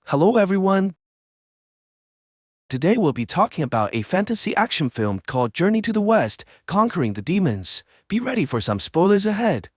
Hello everyone! Today we'll be talking about a fantasy action film called Journey to the West, Conquering the Demons. Be ready for some spoilers ahead.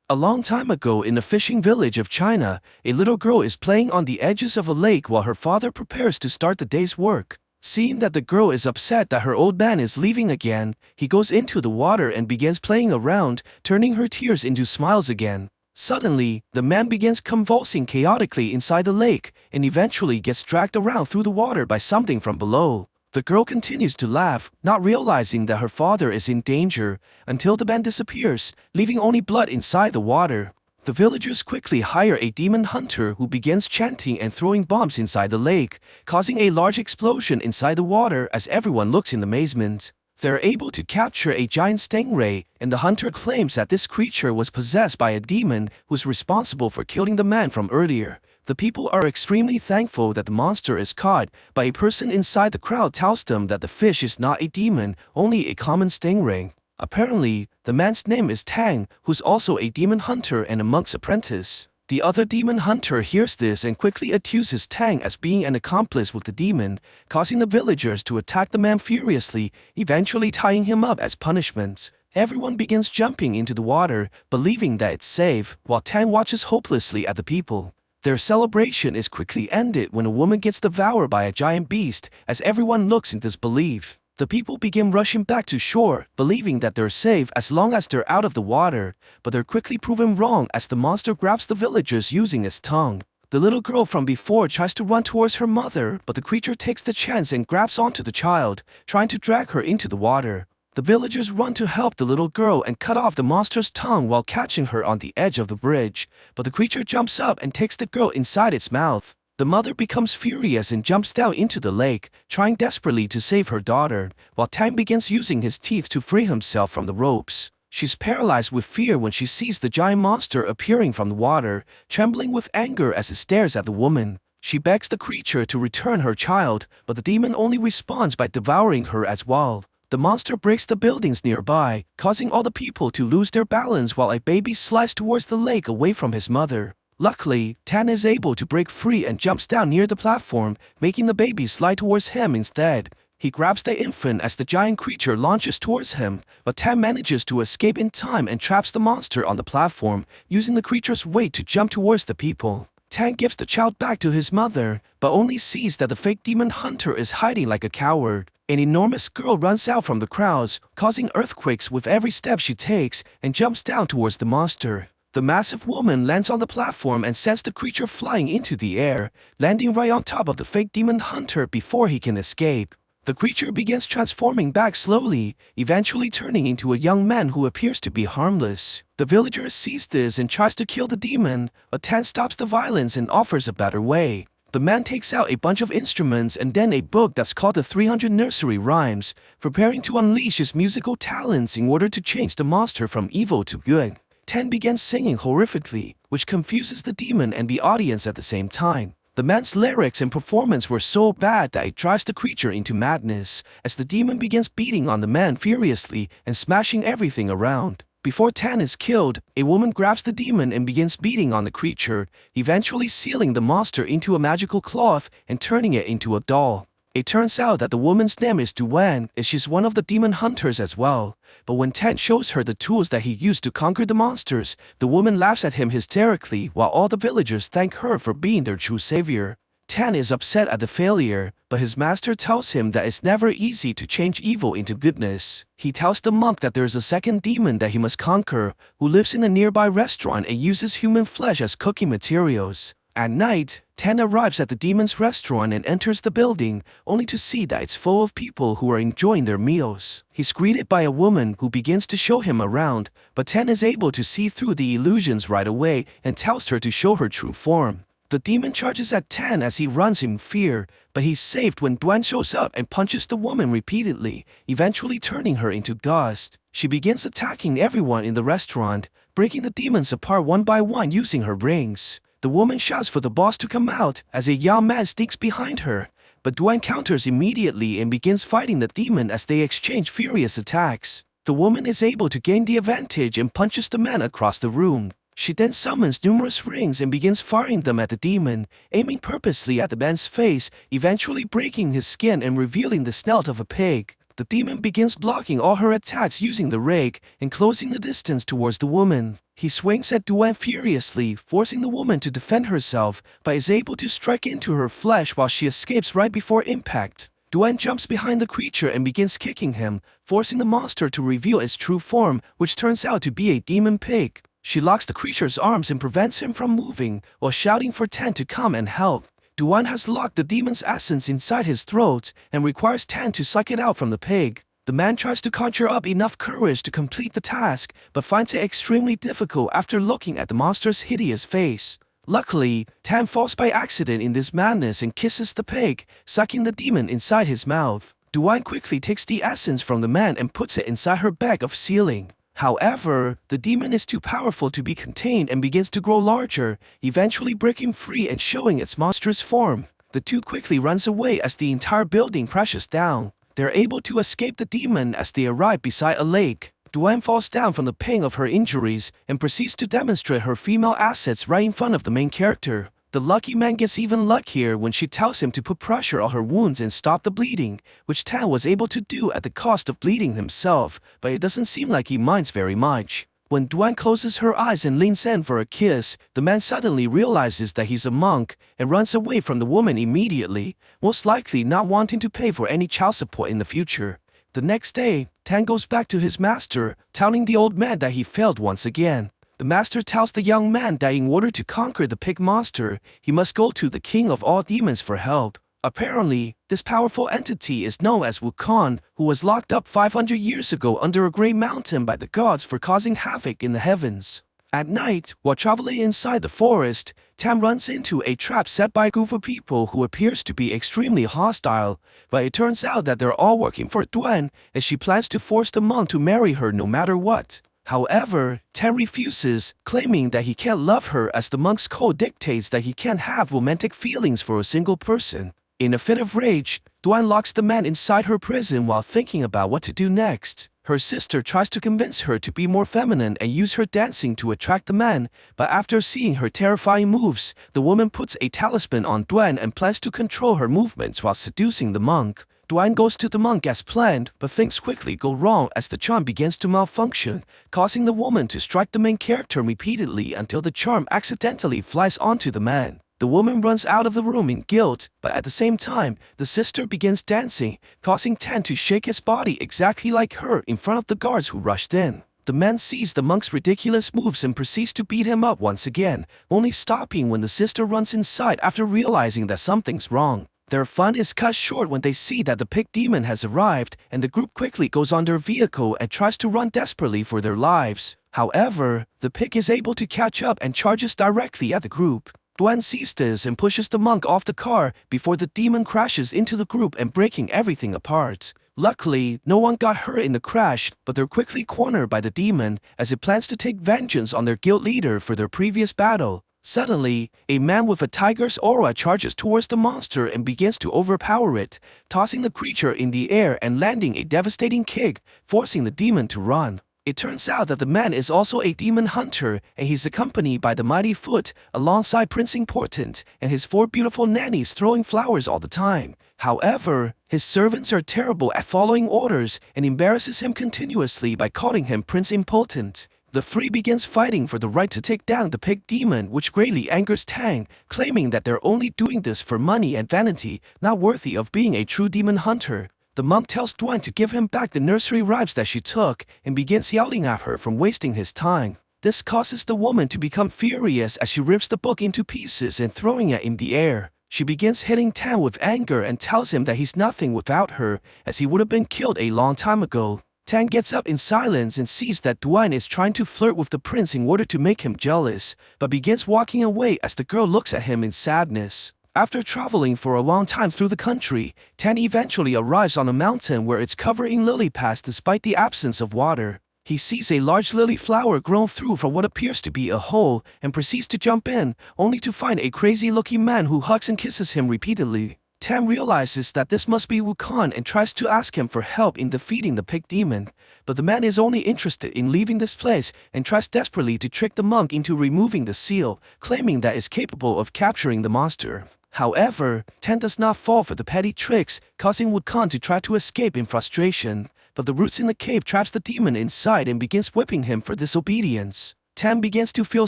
A long time ago in a fishing village of China, a little girl is playing on the edges of a lake while her father prepares to start the day's work. Seeing that the girl is upset that her old man is leaving again, he goes into the water and begins playing around, turning her tears into smiles again. Suddenly, the man begins convulsing chaotically inside the lake and eventually gets dragged around through the water by something from below. The girl continues to laugh, not realizing that her father is in danger, until the man disappears, leaving only blood inside the water. The villagers quickly hire a demon hunter who begins chanting and throwing bombs inside the lake, causing a large explosion inside the water as everyone looks in amazement. They're able to capture a giant stingray, and the hunter claims that this creature was possessed by a demon who's responsible for killing the man from earlier. The people are extremely thankful that the monster is caught, but a person inside the crowd tells them that the fish is not a demon, only a common stingray. Apparently, the man's name is Tang, who's also a demon hunter and a monk's apprentice. The other demon hunter hears this and quickly accuses Tang as being an accomplice with the demon, causing the villagers to attack the man furiously, eventually tying him up as punishment. Everyone begins jumping into the water, believing that it's safe, while Tang watches hopelessly at the people. Their celebration is quickly ended when a woman gets devoured by a giant beast, as everyone looks in disbelief. The people begin rushing back to shore, believing that they're safe as long as they're out of the water, but they're quickly proven wrong as the monster grabs the villagers using its tongue. The little girl from before tries to run towards her mother, but the creature takes the chance and grabs onto the child, trying to drag her into the water. The villagers run to help the little girl and cut off the monster's tongue while catching her on the edge of the bridge, but the creature jumps up and takes the girl inside its mouth. The mother becomes furious and jumps down into the lake, trying desperately to save her daughter, while Tang begins using his teeth to free himself from the ropes. She's paralyzed with fear when she sees the giant monster appearing from the water, trembling with anger as it stares at the woman. She begs the creature to return her child, but the demon only responds by devouring her as well. The monster breaks the buildings nearby, causing all the people to lose their balance while a baby slides towards the lake away from his mother. Luckily, Tan is able to break free and jumps down near the platform, making the baby slide towards him instead. He grabs the infant as the giant creature launches towards him, but Tan manages to escape in time and traps the monster on the platform, using the creature's weight to jump towards the people. Tan gives the child back to his mother, but only sees that the fake demon hunter is hiding like a coward. An enormous girl runs out from the crowds, causing earthquakes with every step she takes, and jumps down towards the monster. The massive woman lands on the platform and sends the creature flying into the air, landing right on top of the fake demon hunter before he can escape. The creature begins transforming back slowly, eventually turning into a young man who appears to be harmless. The villager sees this and tries to kill the demon, but Tan stops the violence and offers a better way. The man takes out a bunch of instruments and then a book that's called the 300 Nursery Rhymes, preparing to unleash his musical talents in order to change the monster from evil to good. Tan begins singing horrifically, which confuses the demon and the audience at the same time. The man's lyrics and performance were so bad that it drives the creature into madness, as the demon begins beating on the man furiously and smashing everything around. Before Tan is killed, a woman grabs the demon and begins beating on the creature, eventually sealing the monster into a magical cloth and turning it into a doll. It turns out that the woman's name is Duan, and she's one of the demon hunters as well. But when Tan shows her the tools that he used to conquer the monsters, the woman laughs at him hysterically while all the villagers thank her for being their true savior. Tan is upset at the failure, but his master tells him that it's never easy to change evil into goodness. He tells the monk that there's a second demon that he must conquer, who lives in a nearby restaurant and uses human flesh as cooking materials. At night, Tan arrives at the demon's restaurant and enters the building, only to see that it's full of people who are enjoying their meals. He's greeted by a woman who begins to show him around, but Tan is able to see through the illusions right away and tells her to show her true form. The demon charges at Tan as he runs in fear, but he's saved when Duan shows up and punches the woman repeatedly, eventually turning her into dust. She begins attacking everyone in the restaurant, breaking the demons apart one by one using her rings. The woman shouts for the boss to come out as a young man sneaks behind her, but Duan counters immediately and begins fighting the demon as they exchange furious attacks. The woman is able to gain the advantage and punches the man across the room. She then summons numerous rings and begins firing them at the demon, aiming purposely at the man's face, eventually breaking his skin and revealing the snout of a pig. The demon begins blocking all her attacks using the rake and closing the distance towards the woman. He swings at Duan furiously, forcing the woman to defend herself, but is able to strike into her flesh while she escapes right before impact. Duan jumps behind the creature and begins kicking him, forcing the monster to reveal its true form, which turns out to be a demon pig. She locks the creature's arms and prevents him from moving, while shouting for Tan to come and help. Duan has locked the demon's essence inside his throat and requires Tan to suck it out from the pig. The man tries to conjure up enough courage to complete the task, but finds it extremely difficult after looking at the monster's hideous face. Luckily, Tan falls by accident in this madness and kisses the pig, sucking the demon inside his mouth. Duan quickly takes the essence from the man and puts it inside her bag of sealing. However, the demon is too powerful to be contained and begins to grow larger, eventually breaking free and showing its monstrous form. The two quickly runs away as the entire building crashes down. They're able to escape the demon as they arrive beside a lake. Duan falls down from the pain of her injuries and proceeds to demonstrate her female assets right in front of the main character. The lucky man gets even luckier when she tells him to put pressure on her wounds and stop the bleeding, which Tan was able to do at the cost of bleeding himself, but it doesn't seem like he minds very much. When Duan closes her eyes and leans in for a kiss, the man suddenly realizes that he's a monk and runs away from the woman immediately, most likely not wanting to pay for any child support in the future. The next day, Tan goes back to his master, telling the old man that he failed once again. The master tells the young man that in order to conquer the pig monster, he must go to the king of all demons for help. Apparently, this powerful entity is known as Wukong, who was locked up 500 years ago under a great mountain by the gods for causing havoc in the heavens. At night, while traveling inside the forest, Tam runs into a trap set by a group of people who appears to be extremely hostile, but it turns out that they're all working for Duan, as she plans to force the monk to marry her no matter what. However, Tan refuses, claiming that he can't love her as the monk's code dictates that he can't have romantic feelings for a single person. In a fit of rage, Duan locks the man inside her prison while thinking about what to do next. Her sister tries to convince her to be more feminine and use her dancing to attract the man, but after seeing her terrifying moves, the woman puts a talisman on Duan and plans to control her movements while seducing the monk. Duan goes to the monk as planned, but things quickly go wrong as the charm begins to malfunction, causing the woman to strike the main character repeatedly until the charm accidentally flies onto the man. The woman runs out of the room in guilt, but at the same time, the sister begins dancing, causing Tan to shake his body exactly like her in front of the guards who rushed in. The man sees the monk's ridiculous moves and proceeds to beat him up once again, only stopping when the sister runs inside after realizing that something's wrong. Their fun is cut short when they see that the pig demon has arrived, and the group quickly goes on their vehicle and tries to run desperately for their lives. However, the pig is able to catch up and charges directly at the group. Duan sees this and pushes the monk off the car before the demon crashes into the group and breaking everything apart. Luckily, no one got hurt in the crash, but they're quickly cornered by the demon as it plans to take vengeance on their guild leader for their previous battle. Suddenly, a man with a tiger's aura charges towards the monster and begins to overpower it, tossing the creature in the air and landing a devastating kick, forcing the demon to run. It turns out that the man is also a demon hunter, and he's accompanied by the Mighty Foot, alongside Prince Important, and his 4 beautiful nannies throwing flowers all the time. However, his servants are terrible at following orders and embarrasses him continuously by calling him Prince Impotent. The 3 begins fighting for the right to take down the pig demon, which greatly angers Tang, claiming that they're only doing this for money and vanity, not worthy of being a true demon hunter. The monk tells Duan to give him back the nursery rhymes that she took and begins yelling at her from wasting his time. This causes the woman to become furious as she rips the book into pieces and throwing it in the air. She begins hitting Tan with anger and tells him that he's nothing without her, as he would have been killed a long time ago. Tan gets up in silence and sees that Duan is trying to flirt with the prince in order to make him jealous, but begins walking away as the girl looks at him in sadness. After traveling for a long time through the country, Tan eventually arrives on a mountain where it's covered in lily pads despite the absence of water. He sees a large lily flower grown through from what appears to be a hole and proceeds to jump in, only to find a crazy-looking man who hugs and kisses him repeatedly. Tam realizes that this must be Wukong and tries to ask him for help in defeating the pig demon, but the man is only interested in leaving this place and tries desperately to trick the monk into removing the seal, claiming that it's capable of capturing the monster. However, Tam does not fall for the petty tricks, causing Wukong to try to escape in frustration, but the roots in the cave traps the demon inside and begins whipping him for disobedience. Tam begins to feel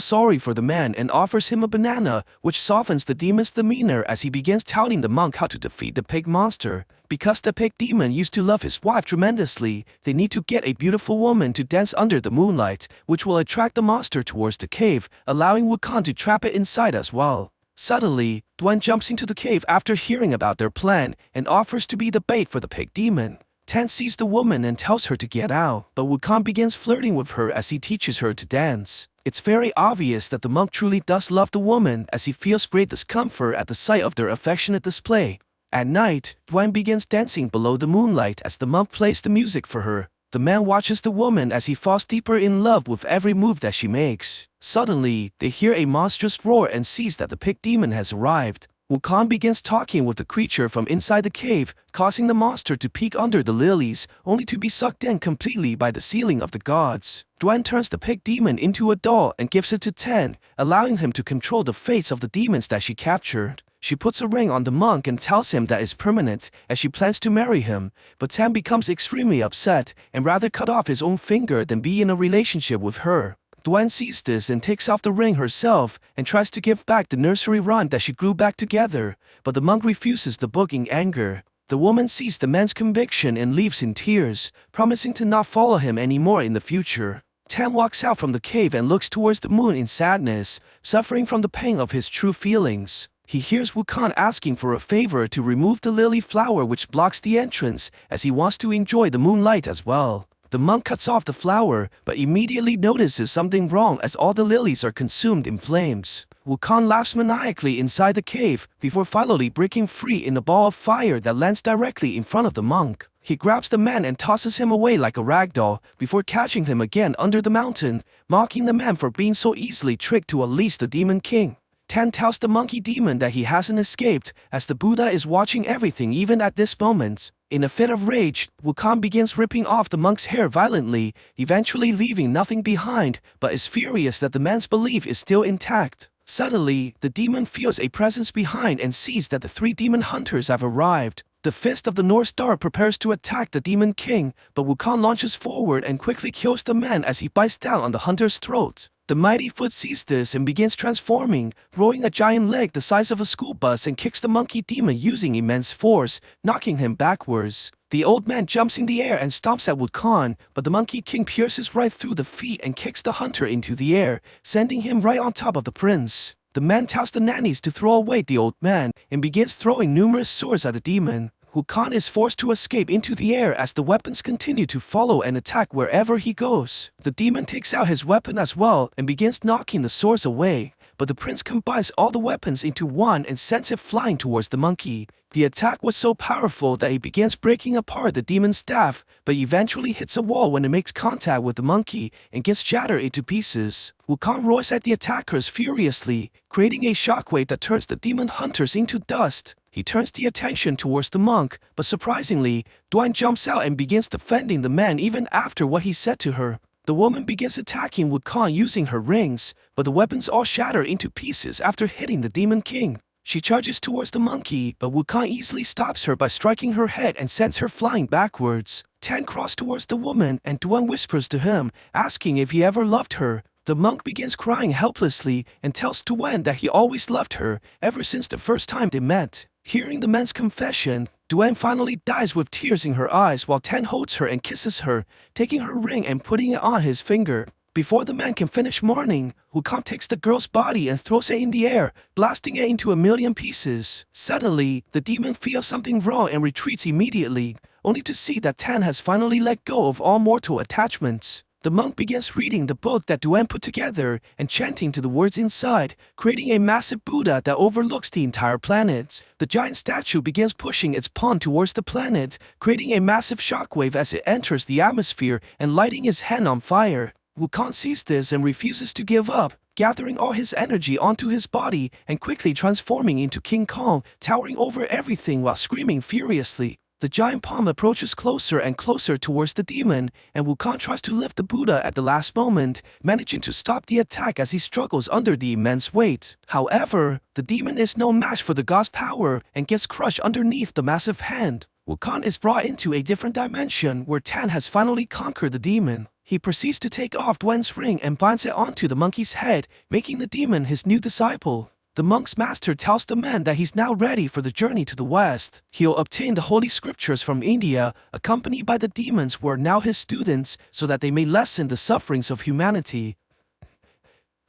sorry for the man and offers him a banana, which softens the demon's demeanor as he begins telling the monk how to defeat the pig monster. Because the pig demon used to love his wife tremendously, they need to get a beautiful woman to dance under the moonlight, which will attract the monster towards the cave, allowing Wukong to trap it inside as well. Suddenly, Duen jumps into the cave after hearing about their plan and offers to be the bait for the pig demon. Tan sees the woman and tells her to get out, but Wukong begins flirting with her as he teaches her to dance. It's very obvious that the monk truly does love the woman as he feels great discomfort at the sight of their affectionate display. At night, Duen begins dancing below the moonlight as the monk plays the music for her. The man watches the woman as he falls deeper in love with every move that she makes. Suddenly, they hear a monstrous roar and sees that the pig demon has arrived. Wukong begins talking with the creature from inside the cave, causing the monster to peek under the lilies, only to be sucked in completely by the sealing of the gods. Duen turns the pig demon into a doll and gives it to Tan, allowing him to control the fates of the demons that she captured. She puts a ring on the monk and tells him that it's permanent, as she plans to marry him, but Tan becomes extremely upset and rather cut off his own finger than be in a relationship with her. Duen sees this and takes off the ring herself and tries to give back the nursery rhyme that she grew back together, but the monk refuses the book in anger. The woman sees the man's conviction and leaves in tears, promising to not follow him anymore in the future. Tan walks out from the cave and looks towards the moon in sadness, suffering from the pain of his true feelings. He hears Wukong asking for a favor to remove the lily flower which blocks the entrance, as he wants to enjoy the moonlight as well. The monk cuts off the flower, but immediately notices something wrong as all the lilies are consumed in flames. Wukong laughs maniacally inside the cave, before finally breaking free in a ball of fire that lands directly in front of the monk. He grabs the man and tosses him away like a ragdoll, before catching him again under the mountain, mocking the man for being so easily tricked to unleash the Demon King. Tan tells the monkey demon that he hasn't escaped, as the Buddha is watching everything even at this moment. In a fit of rage, Wukong begins ripping off the monk's hair violently, eventually leaving nothing behind, but is furious that the man's belief is still intact. Suddenly, the demon feels a presence behind and sees that the 3 demon hunters have arrived. The fist of the North Star prepares to attack the Demon King, but Wukong launches forward and quickly kills the man as he bites down on the hunter's throat. The mighty foot sees this and begins transforming, growing a giant leg the size of a school bus and kicks the monkey demon using immense force, knocking him backwards. The old man jumps in the air and stomps at Wukong, but the monkey king pierces right through the feet and kicks the hunter into the air, sending him right on top of the prince. The man tells the nannies to throw away the old man and begins throwing numerous swords at the demon. Wukong is forced to escape into the air as the weapons continue to follow and attack wherever he goes. The demon takes out his weapon as well and begins knocking the swords away, but the prince combines all the weapons into one and sends it flying towards the monkey. The attack was so powerful that he begins breaking apart the demon's staff, but eventually hits a wall when it makes contact with the monkey and gets shattered into pieces. Wukong roars at the attackers furiously, creating a shockwave that turns the demon hunters into dust. He turns the attention towards the monk, but surprisingly, Duen jumps out and begins defending the man even after what he said to her. The woman begins attacking Wukong using her rings, but the weapons all shatter into pieces after hitting the Demon King. She charges towards the monkey, but Wukong easily stops her by striking her head and sends her flying backwards. Tan crosses towards the woman and Duen whispers to him, asking if he ever loved her. The monk begins crying helplessly and tells Duen that he always loved her, ever since the first time they met. Hearing the man's confession, Duen finally dies with tears in her eyes while Tan holds her and kisses her, taking her ring and putting it on his finger. Before the man can finish mourning, Wukong takes the girl's body and throws it in the air, blasting it into 1,000,000 pieces. Suddenly, the demon feels something wrong and retreats immediately, only to see that Tan has finally let go of all mortal attachments. The monk begins reading the book that Duen put together and chanting to the words inside, creating a massive Buddha that overlooks the entire planet. The giant statue begins pushing its palm towards the planet, creating a massive shockwave as it enters the atmosphere and lighting his hand on fire. Wukong sees this and refuses to give up, gathering all his energy onto his body and quickly transforming into King Kong, towering over everything while screaming furiously. The giant palm approaches closer and closer towards the demon, and Wukong tries to lift the Buddha at the last moment, managing to stop the attack as he struggles under the immense weight. However, the demon is no match for the god's power and gets crushed underneath the massive hand. Wukong is brought into a different dimension where Tan has finally conquered the demon. He proceeds to take off Duan's ring and binds it onto the monkey's head, making the demon his new disciple. The monk's master tells the man that he's now ready for the journey to the west. He'll obtain the holy scriptures from India, accompanied by the demons who are now his students, so that they may lessen the sufferings of humanity.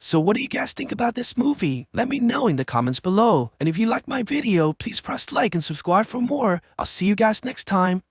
So what do you guys think about this movie? Let me know in the comments below. And if you like my video, please press like and subscribe for more. I'll see you guys next time.